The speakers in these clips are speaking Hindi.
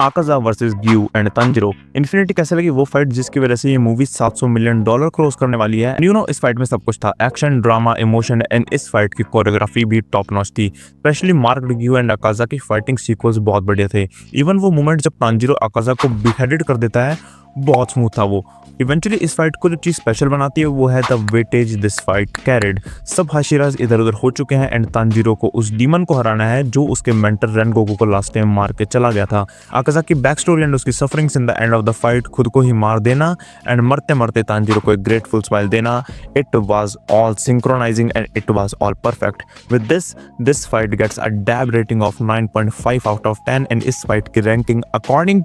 Akaza versus Giyu and Tanjiro. Infinity कैसे लगी वो फाइट जिसकी वजह से ये मूवी $700 मिलियन क्रॉस करने वाली है। इस फाइट में सब कुछ था, एक्शन, ड्रामा, इमोशन एंड इस फाइट की कोरियोग्राफी भी टॉप नॉच थी। स्पेशली मार्क ग्यू एंड आकाजा की फाइटिंग सीक्वेंस बहुत बढ़िया थे। इवन वो मोमेंट जब तंजिरो आकाजा को बिहेडेड कर देता है, बहुत स्मूथ था वो। इवेंचुअली इस फाइट को जो चीज स्पेशल बनाती है वो है the weightage this fight carried. सब हाशिराज इधर उधर हो चुके हैं एंड तांजीरो को उस डीमन को हराना है जो उसके मेंटर रेनगोकू को लास्ट टाइम मार के चला गया था। आकाजा की बैक स्टोरी एंड उसकी sufferings in the end of the fight, खुद को ही मार देना एंड मरते मरते तांजीरो को एक ग्रेटफुल स्माइल देना, it was all synchronising and it was all perfect. With this fight gets a dab rating of 9.5 out of 10 and इस फाइट की रैंकिंग अकॉर्डिंग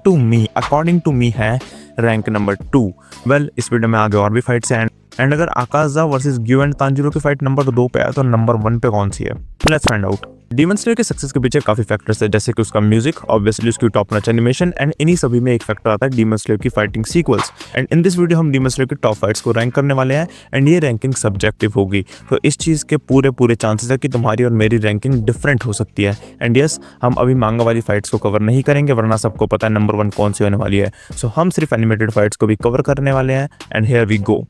टू मी है रैंक नंबर 2। वेल, इस वीडियो में आगे और भी फाइट्स हैं एंड अगर Akaza versus Giyu and Tanjiro की फाइट नंबर 2 पे है तो नंबर 1 पे कौन सी है, let's find out. Demon slayer के सक्सेस के पीछे काफी फैक्टर्स है, जैसे कि उसका म्यूजिक, ऑब्वियसली उसकी टॉप नॉच एनिमेशन एंड इन्हीं सभी में एक फैक्टर आता है डीमन स्लेयर की fighting sequels. And in this video हम डीमन स्लेयर की टॉप फाइट्स को रैंक करने वाले हैं एंड ये रैंकिंग सब्जेक्टिव होगी, तो इस चीज के पूरे चांसेस है कि तुम्हारी और मेरी रैंकिंग डिफरेंट हो सकती है। एंड यस, हम अभी मांगा वाली फाइट्स को कवर नहीं करेंगे वरना सबको पता है नंबर 1 कौन सी होने वाली है। सो हम सिर्फ एनिमेटेड फाइट्स को भी कवर करने वाले हैं and here we go.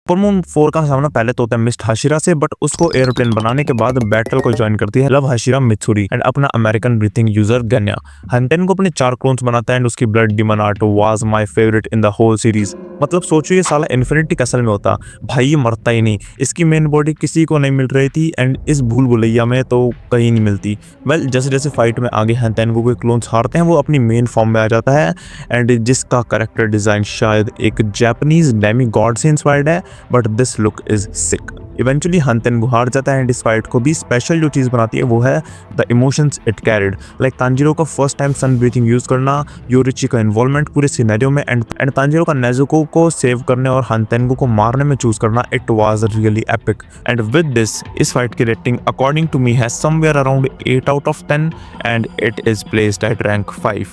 Upper moon 4 का सामना पहले तो होता है मिस्ट हाशिरा से, बट उसको एयरप्लेन बनाने के बाद बैटल को ज्वाइन करती है लव हाशिरा मित्सुरी एंड अपना American breathing user Genya. Hanten को अपने 4 क्लोन्स बनाता है एंड उसकी blood demon art was my favourite in the whole series. मतलब सोचो ये साला इन्फिनिटी कैसल में होता, भाई ये मरता ही नहीं, इसकी मेन बॉडी किसी को नहीं मिल रही थी एंड इस भूल भुलैया में तो कहीं नहीं मिलती। वेल, जैसे जैसे फाइट में आगे हंटेन को क्लोन्स हारते हैं वो अपनी मेन फॉर्म में आ जाता है एंड जिसका कैरेक्टर डिजाइन शायद एक जापानीज डेमी गॉड से इंस्पायर्ड है, but this look is sick. Eventually हंटेन हार जाता है एंड इस फाइट को भी स्पेशल जो चीज बनाती है वो है the emotions it carried. Like Tanjiro का फर्स्ट टाइम सन ब्रीथिंग यूज करना, योरिची का इन्वॉल्वमेंट पूरे सिनेरियो में एंड तांजिरो का नेजुको को सेव करने और हंटेन को मारने में चूज करना, it was really epic. And with this इस फाइट की रेटिंग अकॉर्डिंग टू मी है somewhere around 8 out of 10 and it is placed at rank 5।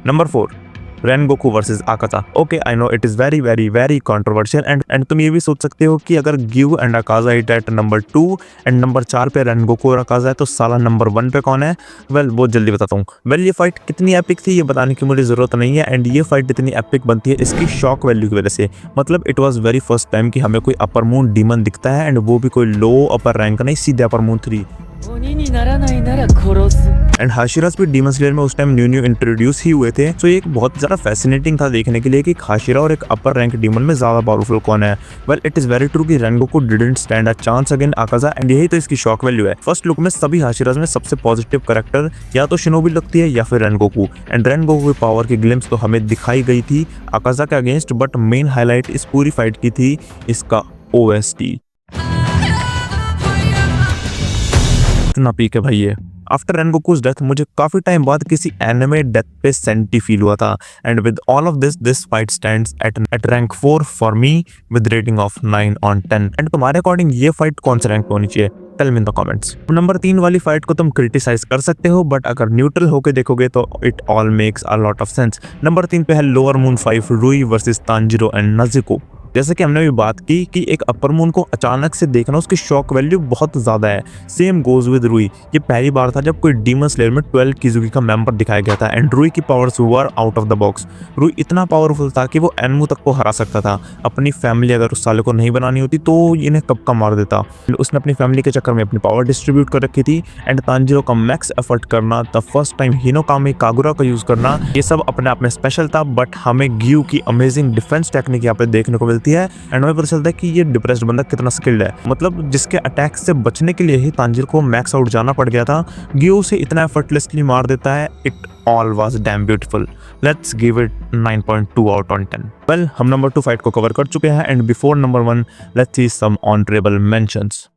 Number 4, Rengoku versus Akaza. Okay, I know it is very controversial and तुम ये भी सोच सकते हो कि अगर Giyu and Akaza hit at number 2 and number 4 पे रेनगोकू और आकाजा है तो साला नंबर 1 पे कौन है। वेल, बहुत जल्दी बताता हूँ। वेल, ये फाइट कितनी एपिक थी ये बताने की मुझे जरूरत नहीं है एंड ये फाइट इतनी एपिक बनती है इसकी शॉक वैल्यू की वजह से। मतलब it was very first time कि हमें कोई अपर मून डीमन दिखता है एंड वो भी कोई लो अपर रैंक नहीं, सीधे अपर मून 3। एंड हाशिरास भी डीमन स्लेयर में उस टाइम न्यू इंट्रोड्यूस ही हुए थे, तो ये एक बहुत ज्यादा फैसिनेटिंग था देखने के लिए कि हाशिरा और एक अपर रैंक डीमन में ज्यादा पावरफुल कौन है। Well, it is very true कि Rengoku didn't stand a chance against Akaza and यही तो इसकी शॉक वैल्यू है। फर्स्ट लुक में सभी हाशिरास में सबसे पॉजिटिव कैरेक्टर या तो शिनोबी लगती है या फिर रेनगोकू एंड रेनगोकू की पावर की ग्लिम्स तो हमें दिखाई गई थी आकाजा के अगेंस्ट, बट मेन हाईलाइट इस पूरी फाइट की थी इसका ओएसटी। इतना पीक है भाई ये। आफ्टर रेनगोकू's डेथ मुझे काफी टाइम बाद किसी एनिमे डेथ पे सेंटी फील हुआ था and with all of this fight stands at rank 4 for me with rating of 9 on 10। And तुम्हारे अकॉर्डिंग ये फाइट कौन से रैंक पे होनी चाहिए, tell me in the comments. Number 3 वाली फाइट को तुम क्रिटिसाइज कर सकते हो, बट अगर न्यूट्रल होके देखोगे तो it all makes a lot of sense. Number 3 पे है लोअर मून 5 रुई वर्सेस तांजिरो एंड नज़ुको। जैसे कि हमने भी बात की कि एक अपर मून को अचानक से देखना उसकी शॉक वैल्यू बहुत ज्यादा है। सेम गोज विद रुई, ये पहली बार था जब कोई डीमन स्लेयर में 12 किजुकी का मेंबर दिखाया गया था एंड रुई की powers were out of the box. रुई इतना पावरफुल था कि वो एनमू तक को हरा सकता था। अपनी फैमिली अगर उस साले को नहीं बनानी होती तो इन्हें कब का मार देता। उसने अपनी फैमिली के चक्कर में अपनी पावर डिस्ट्रीब्यूट कर रखी थी एंड तांजिरो का मैक्स एफर्ट करना, the first time Hinokami Kagura का यूज करना, ये सब अपने आप में स्पेशल था। बट हमें ग्यू की अमेजिंग डिफेंस टेक्निक यहाँ पे देखने को मिलती है एंड हमें पता चलता है कि ये डिप्रेस्ड बंदा कितना स्किल्ड है। मतलब जिसके अटैक से बचने के लिए ही तांजिरो को मैक्स आउट जाना पड़ गया था, ग्यू से इतना एफर्टलेसली मार देता है। It all was damn beautiful. Let's give it 9.2 out on 10। Well, हम नंबर 2 फाइट को कवर कर चुके हैं and before number 1 let's see some honourable mentions.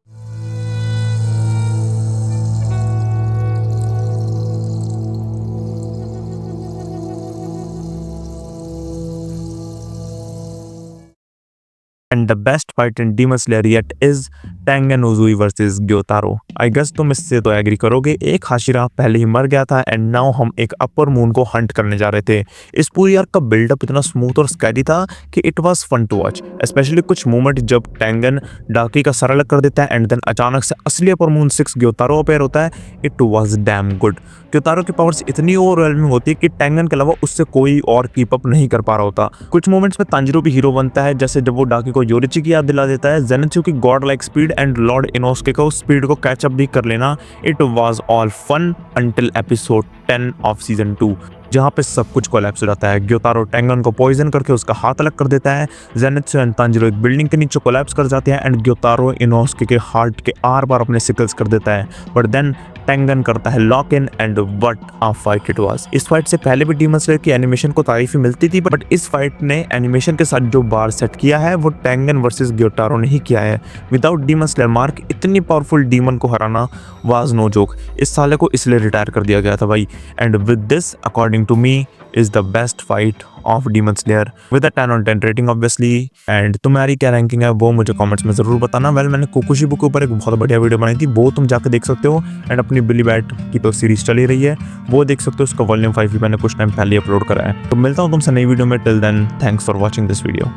And the best fight in Demon Slayer yet is Tengen Uzui versus Gyutaro. I guess तुम इससे तो एग्री करोगे, एक हाशिरा पहले ही मर गया था एंड नाउ हम एक अपर मून को हंट करने जा रहे थे। इस पूरी आर्क का बिल्डअप इतना स्मूथ और स्कैरी था कि it was fun to watch, specially कुछ मोमेंट जब टेंगन डाकी का सर अलग कर देता है एंड देन अचानक से असली अपर मून 6 ग्योतारो अपेयर होता है। It was damn good. Gyutaro की पावर्स इतनी ओवरवेलमिंग होती है कि टेंगन के अलावा उससे कोई और कीप अप नहीं कर पा रहा होता। कुछ मोमेंट्स में तांजिरो भी हीरो बनता है, जैसे जब वो डाकी को योरिची की याद दिला देता है, ज़ेनित्सु की god like speed and lord Inosuke को स्पीड को कैचअप भी कर लेना। It was all fun until episode 10 of season 2, जहाँ पे सब कुछ कोलैप्स हो जाता है। ग्योतारो टेंगन को पॉइजन करके उसका हाथ अलग कर देता है, ज़ेनित्सु एंड तांजिरो एक बिल्डिंग के नीचे कोलैप्स कर जाते हैं एंड ग्योतारो इनोस्के के हार्ट के आर पार अपने सिकल्स कर देता है, बट देन टेंगन करता है lock in and what a fight it was. इस फाइट से पहले भी डीमन स्लेयर की एनिमेशन को तारीफ ही मिलती थी, बट इस फाइट ने एनिमेशन के साथ जो बार सेट किया है वो टेंगन वर्सेस ग्योतारो ने ही किया है। विदाउट डीमन स्लेयर मार्क इतनी पावरफुल डीमन को हराना वाज नो जोक। इस साले को इसलिए रिटायर कर दिया गया था भाई। And with this according to me is the best fight of demon slayer with a 10 on 10 rating obviously. And तुम्हारी क्या रैंकिंग है वो मुझे कमेंट्स में जरूर बताना। वेल मैंने कोकुशिबा के ऊपर एक बहुत बढ़िया वीडियो बनाई थी, वो तुम जाकर देख सकते हो। एंड अपनी बिली बैट की तो सीरीज चली रही है, वो देख सकते हो। उसका वॉल्यूम 5 भी मैंने कुछ टाइम पहले अपलोड करा है। तो मिलता हूँ तुमसे नई वीडियो में। Till then thanks for watching this video.